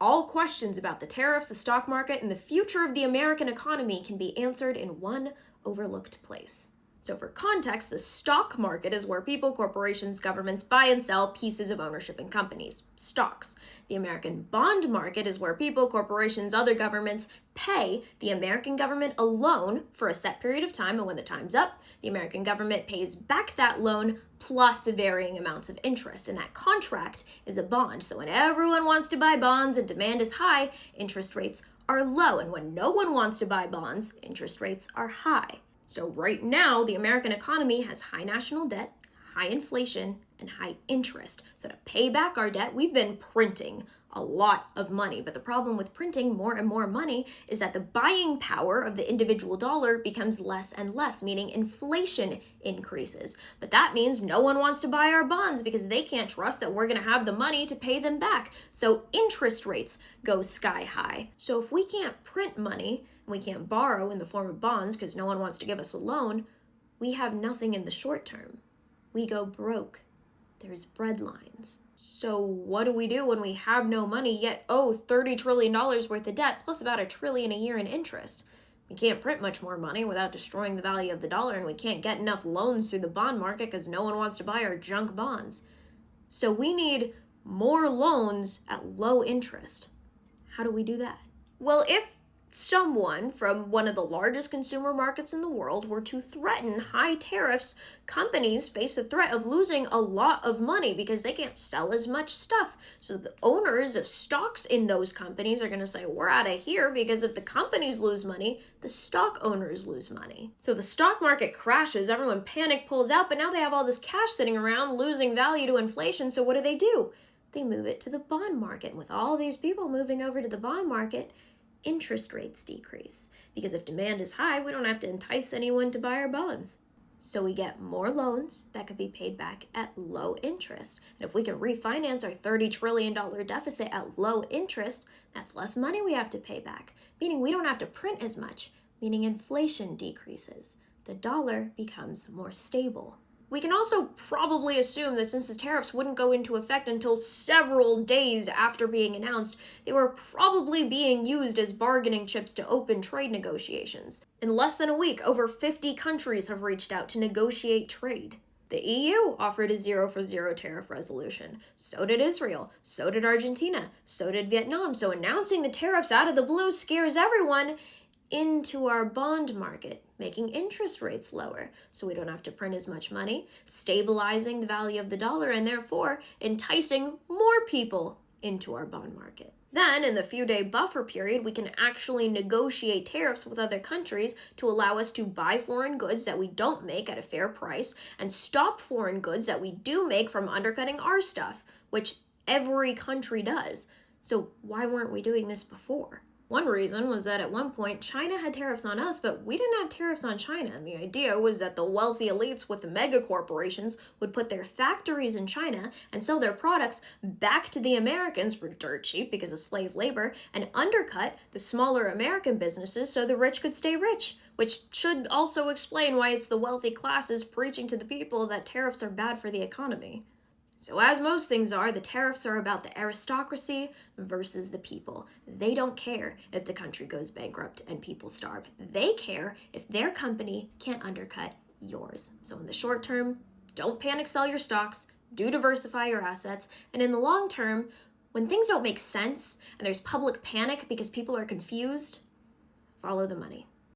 All questions about the tariffs, the stock market, and the future of the American economy can be answered in one overlooked place. So for context, the stock market is where people, corporations, governments buy and sell pieces of ownership in companies, stocks. The American bond market is where people, corporations, other governments pay the American government a loan for a set period of time, and when the time's up, the American government pays back that loan plus varying amounts of interest, and that contract is a bond. So when everyone wants to buy bonds and demand is high, interest rates are low, and when no one wants to buy bonds, interest rates are high. So right now, the American economy has high national debt, high inflation, and high interest. So to pay back our debt, we've been printing a lot of money. But the problem with printing more and more money is that the buying power of the individual dollar becomes less and less, meaning inflation increases. But that means no one wants to buy our bonds because they can't trust that we're going to have the money to pay them back. So interest rates go sky high. So if we can't print money, and we can't borrow in the form of bonds because no one wants to give us a loan, we have nothing in the short term. We go broke. There's breadlines. So what do we do when we have no money yet owe $30 trillion worth of debt plus about $1 trillion a year in interest? We can't print much more money without destroying the value of the dollar, and we can't get enough loans through the bond market because no one wants to buy our junk bonds. So we need more loans at low interest. How do we do that? Well, if someone from one of the largest consumer markets in the world were to threaten high tariffs, companies face the threat of losing a lot of money because they can't sell as much stuff. So the owners of stocks in those companies are going to say, we're out of here, because if the companies lose money, the stock owners lose money. So the stock market crashes, everyone panic pulls out, but now they have all this cash sitting around losing value to inflation. So what do? They move it to the bond market. And with all these people moving over to the bond market, interest rates decrease, because if demand is high, we don't have to entice anyone to buy our bonds. So we get more loans that could be paid back at low interest. And if we can refinance our $30 trillion deficit at low interest, that's less money we have to pay back, meaning we don't have to print as much, meaning inflation decreases. The dollar becomes more stable. We can also probably assume that since the tariffs wouldn't go into effect until several days after being announced, they were probably being used as bargaining chips to open trade negotiations. In less than a week, over 50 countries have reached out to negotiate trade. The EU offered a 0-for-0 tariff resolution. So did Israel. So did Argentina. So did Vietnam. So announcing the tariffs out of the blue scares everyone into our bond market, making interest rates lower so we don't have to print as much money, stabilizing the value of the dollar, and therefore enticing more people into our bond market. Then, in the few-day buffer period, we can actually negotiate tariffs with other countries to allow us to buy foreign goods that we don't make at a fair price and stop foreign goods that we do make from undercutting our stuff, which every country does. So why weren't we doing this before? One reason was that at one point, China had tariffs on us, but we didn't have tariffs on China. And the idea was that the wealthy elites with the mega corporations would put their factories in China and sell their products back to the Americans for dirt cheap because of slave labor, and undercut the smaller American businesses so the rich could stay rich, which should also explain why it's the wealthy classes preaching to the people that tariffs are bad for the economy. So as most things are, the tariffs are about the aristocracy versus the people. They don't care if the country goes bankrupt and people starve. They care if their company can't undercut yours. So in the short term, don't panic sell your stocks, do diversify your assets, and in the long term, when things don't make sense and there's public panic because people are confused, follow the money.